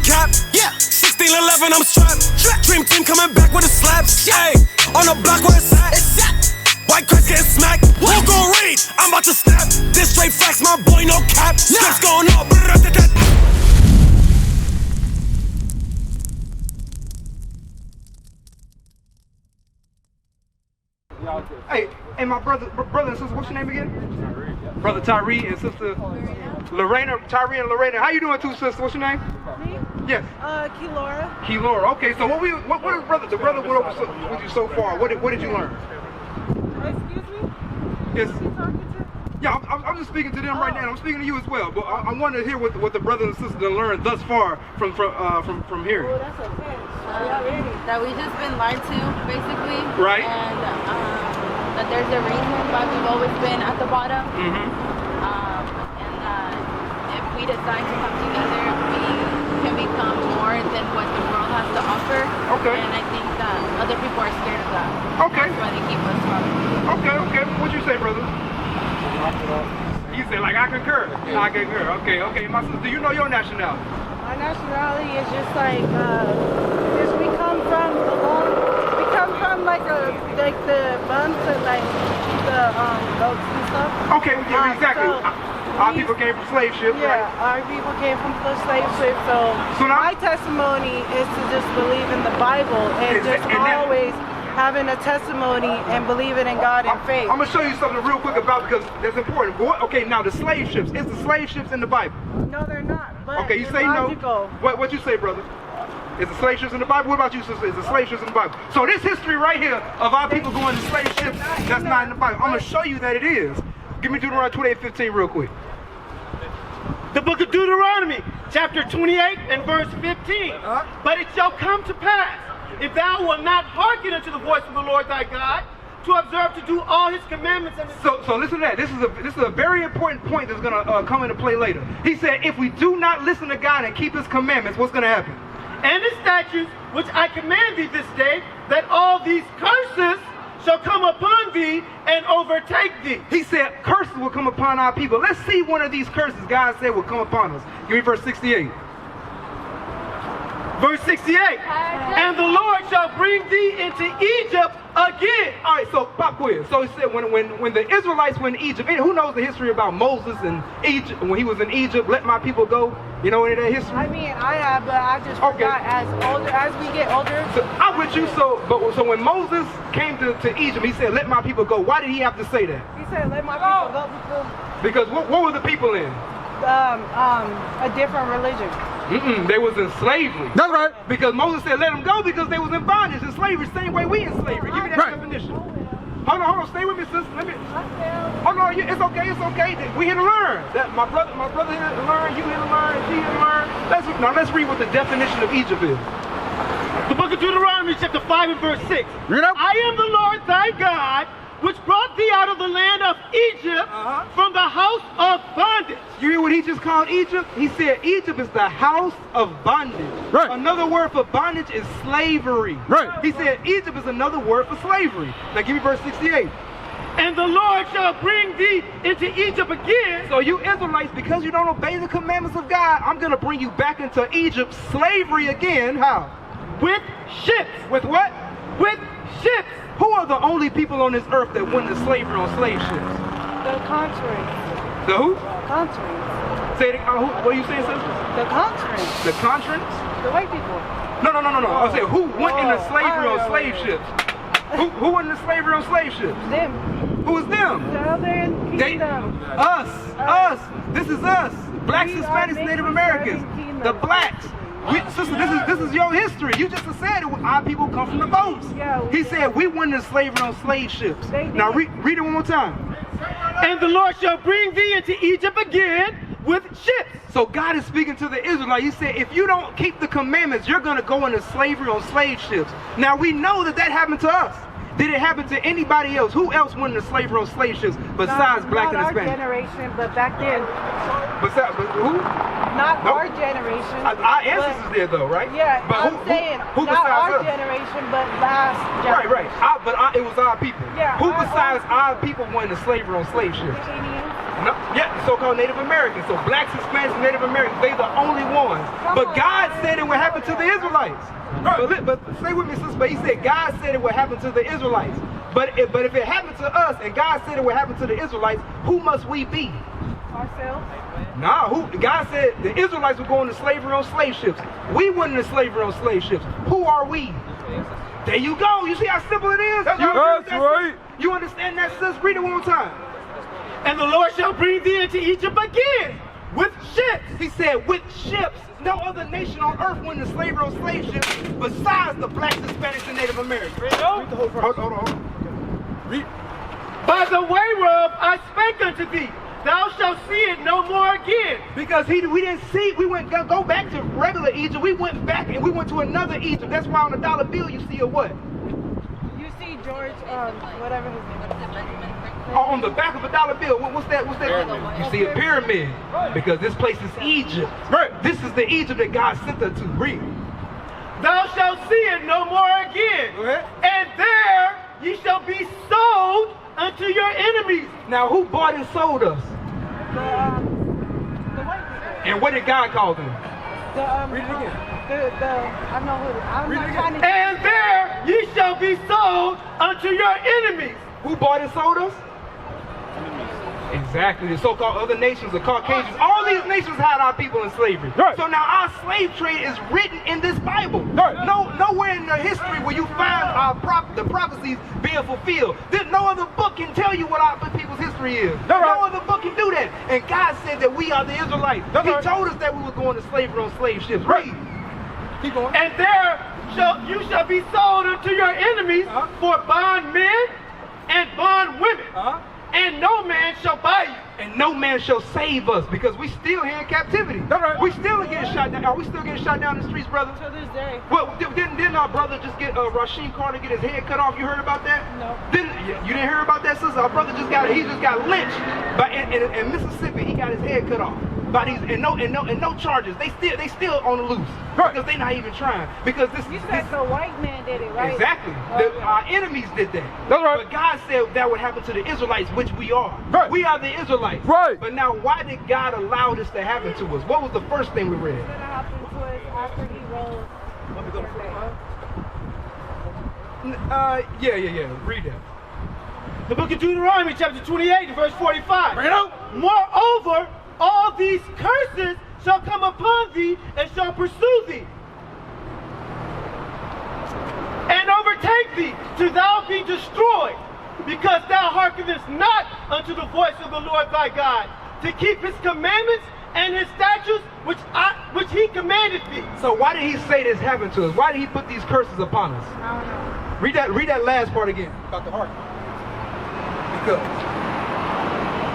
cap. Yeah. 1611, I'm strapped. Dream team coming back with a slap. Hey, on the block where it's at. White cracks getting smacked. Who gon' read? I'm about to snap. This straight facts, my boy, no cap. Steps going up. Hey, my brother and sister, what's your name again? Tyree. Brother Tyree and sister Lorena. Tyree and Lorena. How you doing, too, sister? What's your name? Me? Yes. Keylora. Keylora. Okay, so what the brother went over with you so far? What did you learn? Excuse me? Yes. Who you talking to? Yeah, I'm just speaking to them right now. I'm speaking to you as well. But I want to hear what the brothers and sisters learned thus far from here. Oh, that's okay. That we just been lied to, basically. Right. And that there's a reason why we've always been at the bottom. Mm-hmm. And that if we decide to come together, we can become more than what the world has to offer. Okay. And I think that other people are scared of that. Okay. That's why they keep us from. Okay. What you say, brother? You say, like, I concur. Yeah. I concur. Okay. My sister, do you know your nationality? My nationality is just like, we come from like the bunch and like the goats and stuff. Okay, yeah, exactly. Our people came from slave ships, yeah, right? our people came from the slave ships. So now, my testimony is to just believe in the Bible and always having a testimony and believing in God and faith. I'm going to show you something real quick about, because that's important. Okay, now the slave ships. Is the slave ships in the Bible? No, they're not. But okay, you say logical. No. What you say, brother? Is the slave ships in the Bible? What about you, sister? Is the slave ships in the Bible? So this history right here of our people going to slave ships, that's not in the Bible. I'm going to show you that it is. Give me Deuteronomy 28:15 real quick. The book of Deuteronomy, chapter 28 and verse 15. But it shall come to pass, if thou wilt not hearken unto the voice of the Lord thy God, to observe to do all his commandments. And so listen to that. This is a very important point that's going to come into play later. He said, if we do not listen to God and keep his commandments, what's going to happen? And the statutes which I command thee this day, that all these curses shall come upon thee and overtake thee. He said curses will come upon our people. Let's see one of these curses God said will come upon us. Give me verse 68. Verse 68. And the Lord shall bring thee into Egypt again. All right, so pop quiz. So he said when the Israelites went to Egypt, who knows the history about Moses and Egypt, when he was in Egypt, let my people go? You know any of that history? I mean, I have, but I just forgot as we get older. So, I'm with you. So when Moses came to Egypt, he said, let my people go. Why did he have to say that? He said, let my people go because what were the people in? A different religion. They was in slavery. That's right. Because Moses said let them go because they was in bondage and slavery, same way we in slavery. Give me that definition. Hold on, stay with me, sis. Hold on, it's okay. We here to learn. That my brother here to learn, you here to learn, she here to learn. Let's read what the definition of Egypt is. The book of Deuteronomy, chapter 5 and verse 6. I am the Lord thy God, which brought thee out of the land of Egypt from the house of bondage. You hear what he just called Egypt? He said Egypt is the house of bondage. Right. Another word for bondage is slavery. Right. He said Egypt is another word for slavery. Now give me verse 68. And the Lord shall bring thee into Egypt again. So you Israelites, because you don't obey the commandments of God, I'm going to bring you back into Egypt, slavery again. How? With ships. With what? With ships. Who are the only people on this earth that went to slavery on slave ships? The contraries. The who? Contraries. Say it. What are you saying, sister? The contraries. The contraries? The white people. No. I said who went into slavery on slave ships? Who went into slavery on slave ships? Them. Who was them? Southern Kingdom. Us. This is us. Blacks, Hispanics, Native Americans. The blacks. Sister, this is your history. You just said it. Our people come from the boats. Yeah, he said we went into slavery on slave ships. Now read it one more time. And the Lord shall bring thee into Egypt again with ships. So God is speaking to the Israelites. He said, if you don't keep the commandments, you're going to go into slavery on slave ships. Now we know that happened to us. Did it happen to anybody else? Who else went into slavery on slave ships besides black and Hispanic? Not our generation, but back then. But who? Not our generation. Our ancestors did though, right? Yeah, but who not our generation, but last generation. Right. But it was our people. Yeah. Who besides our people went into slavery on slave ships? No, yeah, so-called Native Americans. So blacks, Hispanics, and Native Americans, they the only ones. But God said it would happen to the Israelites. But stay with me, sister. But he said God said it would happen to the Israelites. But if it happened to us and God said it would happen to the Israelites, who must we be? Ourselves. Nah, God said the Israelites were going to slavery on slave ships. We went into slavery on slave ships. Who are we? There you go. You see how simple it is? That's right. You understand that, sis? Read it one more time. And the Lord shall bring thee into Egypt again with ships. He said, with ships. No other nation on earth went into slavery on slave ships besides the blacks, Hispanics, and Native Americans. Read the whole verse. Hold on. Read. By the way whereof I spake unto thee, thou shalt see it no more again. Because we didn't see, we went go back to regular Egypt. We went back and we went to another Egypt. That's why on the dollar bill you see a what? You see George, whatever his name is. On the back of a dollar bill, what's that? You see a pyramid. Because this place is Egypt. Right. This is the Egypt that God sent us to. Read. Thou shalt see it no more again. And there ye shall be sold unto your enemies. Now who bought and sold us? The white people. And what did God call them? Read it again. I know who it is. I'm not trying to. And there ye shall be sold unto your enemies. Who bought and sold us? Exactly, the so-called other nations, the Caucasians. All these nations had our people in slavery. Right. So now our slave trade is written in this Bible. Right. Nowhere in the history will you find the prophecies being fulfilled. No other book can tell you what our people's history is. Right. No other book can do that. And God said that we are the Israelites. He told us that we were going to slavery on slave ships. Right. Keep going. And there you shall be sold unto your enemies for bondmen and bondwomen. And no man shall buy you. And no man shall save us because we still here in captivity. Right. We still getting shot down. Are we still getting shot down in the streets, brother? To this day. Well, didn't our brother just get Rasheem Carter get his head cut off? You heard about that? No. You didn't hear about that, sister? Our brother just got lynched. But in Mississippi, he got his head cut off. By these and no charges. They still on the loose. Right. Because they not even trying. Because You said the white man did it, right? Exactly. Our enemies did that. That's right. But God said that would happen to the Israelites, which we are. Right. We are the Israelites. Right. But now, why did God allow this to happen to us? What was the first thing we read? It happened to us after he rose. Yeah. Read that. The book of Deuteronomy, chapter 28, verse 45. Right out. Moreover, all these curses shall come upon thee and shall pursue thee and overtake thee till thou be destroyed, because thou hearkenest not unto the voice of the Lord thy God, to keep his commandments and his statutes which he commanded thee. So why did he say this happened to us? Why did he put these curses upon us? I don't know. Read that last part again. About the heart.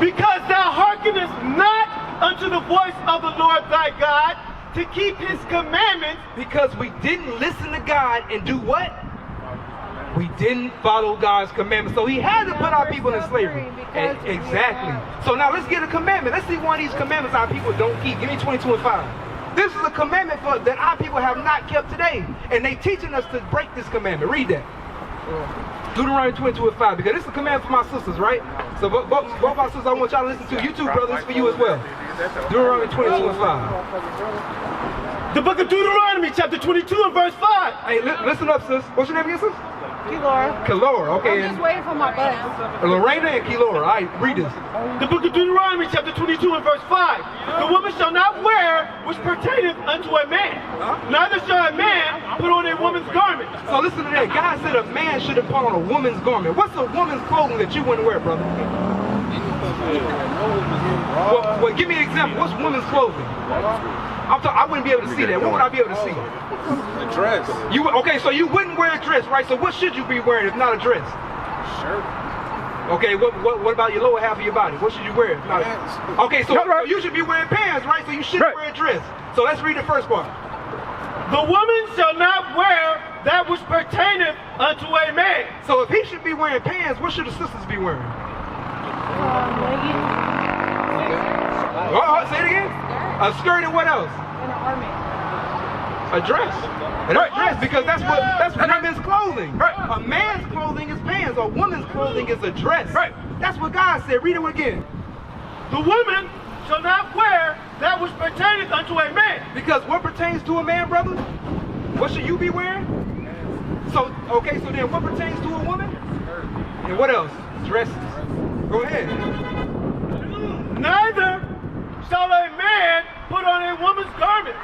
Because thou hearkenest not unto the voice of the Lord thy God, to keep his commandments. Because we didn't listen to God and do what? We didn't follow God's commandments. So he had to put our people in slavery. Exactly. So now let's get a commandment. Let's see one of these commandments our people don't keep. Give me 22 and 5. This is a commandment that our people have not kept today. And they teaching us to break this commandment. Read that. Deuteronomy 22 and 5. Because this is a command for my sisters, right? So both our sisters I want y'all to listen to. You too, brothers, for you as well. Deuteronomy 22 and 5. The book of Deuteronomy, chapter 22 and verse 5. Hey, listen up, sis. What's your name again, sis? Kelora. Kelora, okay. I'm just waiting for my bus. Lorena and Kelora. All right, read this. The book of Deuteronomy, chapter 22 and verse 5. The woman shall not wear which pertaineth unto a man, neither shall a man put on a woman's garment. So listen to that. God said a man shouldn't put on a woman's garment. What's a woman's clothing that you wouldn't wear, brother? Well, give me an example. What's woman's clothing? I wouldn't be able to see that. What would I be able to see? A dress. Okay, so you wouldn't wear a dress, right? So what should you be wearing if not a dress? Shirt. Okay, what about your lower half of your body? What should you wear? If not okay, so you should be wearing pants, right? So you shouldn't wear a dress. So let's read the first part. The woman shall not wear that which pertaineth unto a man. So if he should be wearing pants, what should the sisters be wearing? Leggings. Say it again. A skirt and what else? And an army. A dress. A dress, because that's women's clothing. Right. A man's clothing is pants. A woman's clothing is a dress. Right. That's what God said. Read it again. The woman shall not wear that which pertaineth unto a man. Because what pertains to a man, brother? What should you be wearing? So, okay, so then what pertains to a woman? And what else? Dresses. Go ahead. Neither shall a man put on a woman's garment.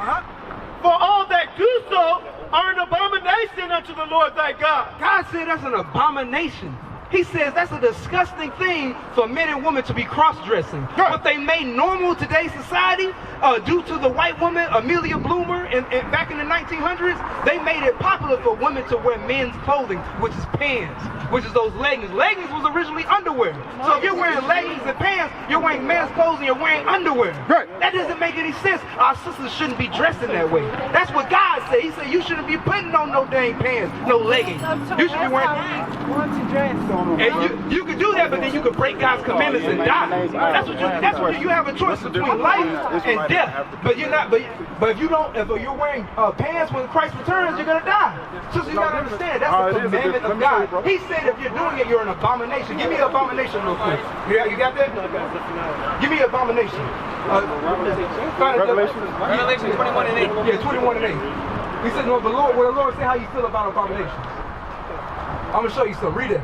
For all that do so are an abomination unto the Lord thy God. God said that's an abomination. He says that's a disgusting thing for men and women to be cross-dressing. What they made normal in today's society, due to the white woman, Amelia Bloomer, and back in the 1900s, they made it popular for women to wear men's clothing, which is pants, which is those leggings. Leggings was originally underwear. So if you're wearing leggings and pants, you're wearing men's clothes and you're wearing underwear. That doesn't make any sense. Our sisters shouldn't be dressing that way. That's what God said. He said you shouldn't be putting on no dang pants, no leggings. You should be wearing... And you could do that, but then you could break God's commandments and die. That's what you have a choice between life and death. But you're not. But if you don't, if you're wearing pants when Christ returns, you're gonna die. So you gotta understand that's the commandment of God. He said if you're doing it, you're an abomination. Give me an abomination real quick. You got that? Give me an abomination. Revelation 21:8. Yeah, 21:8. He said, no, but Lord, what the Lord say how you feel about abominations. I'm gonna show you something. Read it.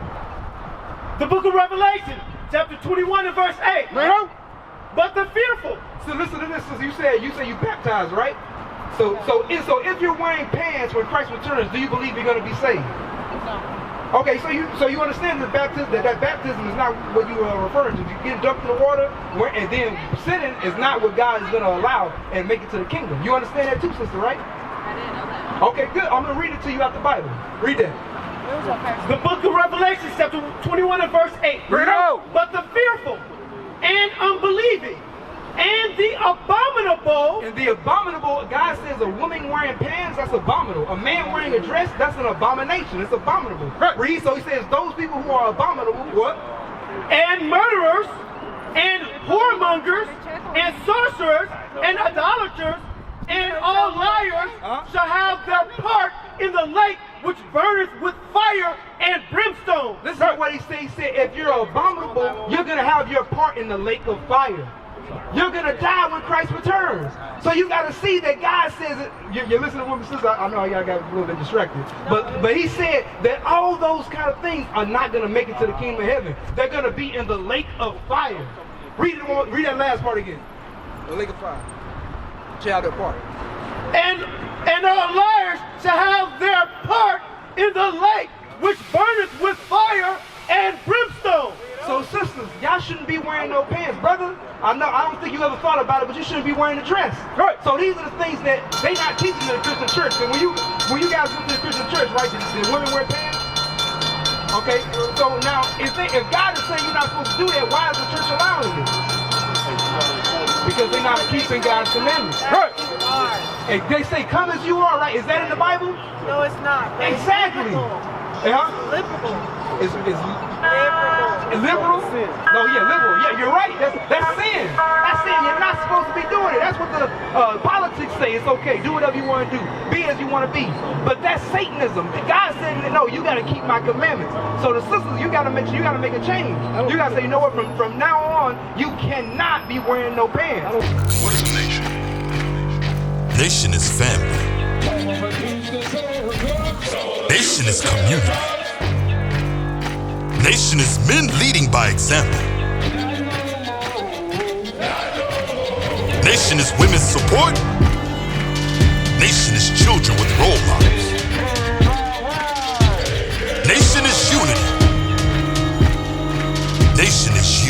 The book of Revelation, chapter 21 and verse 8. But the fearful. So listen to this. You say you baptized, right? So if you're wearing pants when Christ returns, do you believe you're going to be saved? No. Okay, so you understand that baptism is not what you are referring to. You get dunked in the water, and then sinning is not what God is going to allow and make it to the kingdom. You understand that too, sister, right? I didn't know that. Okay, good. I'm going to read it to you out the Bible. Read that. The book of Revelation, chapter 21 and verse 8. But the fearful and unbelieving and the abominable. And the abominable, God says a woman wearing pants, that's abominable. A man wearing a dress, that's an abomination. It's abominable. Read, so he says those people who are abominable, what? And murderers and whoremongers and sorcerers and idolaters and all liars shall have their part in the lake which burneth with fire and brimstone. Listen to what he said. He said, if you're abominable, you're going to have your part in the lake of fire. You're going to die when Christ returns. So you got to see that God says it. You're listening to women, sister. I know y'all got a little bit distracted. But he said that all those kind of things are not going to make it to the kingdom of heaven. They're going to be in the lake of fire. Read that last part again. The lake of fire. Check out that part. And our liars shall have their part in the lake which burneth with fire and brimstone. So sisters, y'all shouldn't be wearing no pants, brother. I don't think you ever thought about it, but you shouldn't be wearing a dress. Right. So these are the things that they not teaching in the Christian church. And when you guys go to the Christian church, right, did women wear pants? Okay. So now, if God is saying you're not supposed to do that, why is the church allowing it? Because they're not keeping God's commandments. Right. And they say, come as you are, right? Is that in the Bible? No, it's not. Exactly. Liberal. Is liberal? No, yeah, liberal. Yeah, you're right. That's sin. That's sin. You're not supposed to be doing it. That's what the politics say. It's okay. Do whatever you want to do. Be as you want to be. But that's Satanism. God said, no, you got to keep my commandments. So the sisters, you got to make a change. You got to say, you know what? From now on, you cannot be wearing no pants. What is a nation? Nation is family. Nation is community. Nation is men leading by example. Nation is women's support. Nation is children with role models. Nation is unity. Nation is